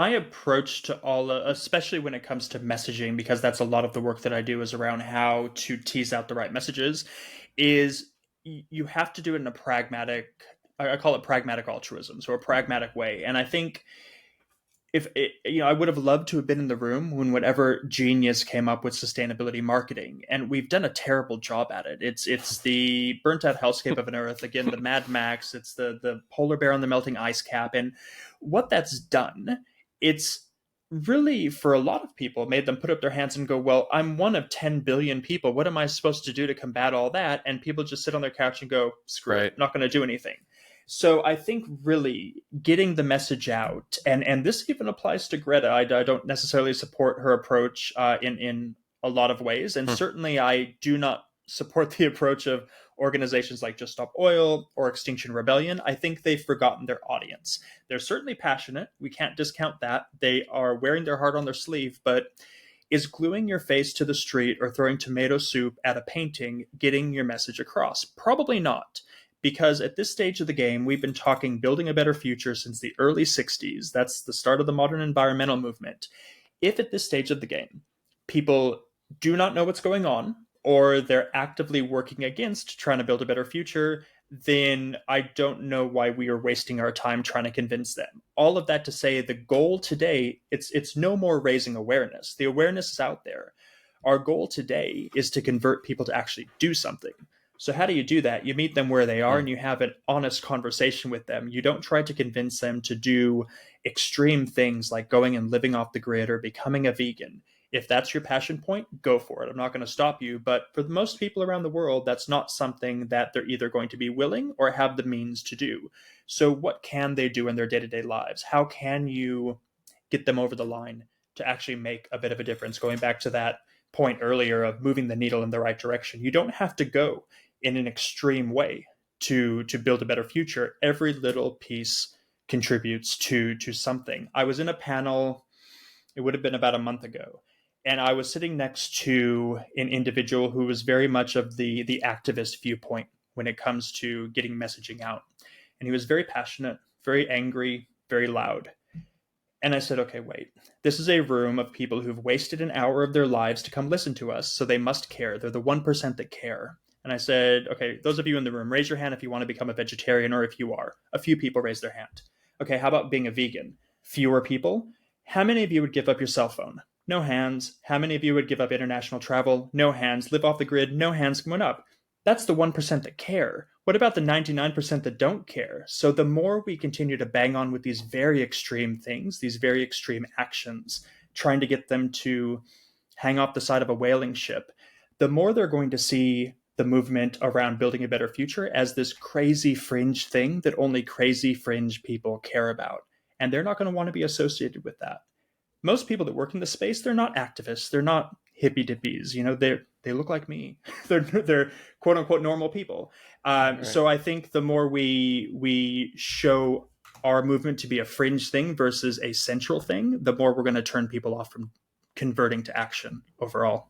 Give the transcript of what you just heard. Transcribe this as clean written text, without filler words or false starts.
My approach to all, especially when it comes to messaging, because that's a lot of the work that I do is around how to tease out the right messages, is you have to do it in a pragmatic, I call it pragmatic altruism, so a pragmatic way. And I think if it, I would have loved to have been in the room when whatever genius came up with sustainability marketing, and we've done a terrible job at it. It's the burnt out hellscape of an earth again, the Mad Max. It's the polar bear on the melting ice cap, and what that's done, it's really for a lot of people made them put up their hands and go, well, I'm one of 10 billion people, what am I supposed to do to combat all that? And people just sit on their couch and go, screw it, Right. I'm not going to do anything. So I think really getting the message out, and this even applies to Greta. I don't necessarily support her approach in a lot of ways, and Hmm. certainly I do not support the approach of organizations like Just Stop Oil or Extinction Rebellion. I think they've forgotten their audience. They're certainly passionate. We can't discount that. They are wearing their heart on their sleeve, but is gluing your face to the street or throwing tomato soup at a painting getting your message across? Probably not. Because at this stage of the game, we've been talking building a better future since the early 60s. That's the start of the modern environmental movement. If at this stage of the game, people do not know what's going on, or they're actively working against trying to build a better future, then I don't know why we are wasting our time trying to convince them. All of that to say, the goal today, it's no more raising awareness. The awareness is out there. Our goal today is to convert people to actually do something. So how do you do that? You meet them where they are Hmm. and you have an honest conversation with them. You don't try to convince them to do extreme things like going and living off the grid or becoming a vegan. If that's your passion point, go for it. I'm not going to stop you. But for most people around the world, that's not something that they're either going to be willing or have the means to do. So, what can they do in their day to day lives? How can you get them over the line to actually make a bit of a difference? Going back to that point earlier of moving the needle in the right direction, you don't have to go in an extreme way to build a better future. Every little piece contributes to something. I was in a panel, it would have been about a month ago, and I was sitting next to an individual who was very much of the activist viewpoint when it comes to getting messaging out. And he was very passionate, very angry, very loud. And I said, okay, wait. This is a room of people who've wasted an hour of their lives to come listen to us, so they must care. They're the 1% that care. And I said, okay, those of you in the room, raise your hand if you want to become a vegetarian or if you are. A few people raised their hand. Okay, how about being a vegan? Fewer people. How many of you would give up your cell phone? No hands. How many of you would give up international travel? No hands. Live off the grid? No hands going up. That's the 1% that care. What about the 99% that don't care? So the more we continue to bang on with these very extreme things, these very extreme actions, trying to get them to hang off the side of a whaling ship, the more they're going to see the movement around building a better future as this crazy fringe thing that only crazy fringe people care about. And they're not going to want to be associated with that. Most people that work in the space, they're not activists. They're not hippie dippies. They look like me. They're quote unquote normal people. Right. So I think the more we show our movement to be a fringe thing versus a central thing, the more we're going to turn people off from converting to action overall.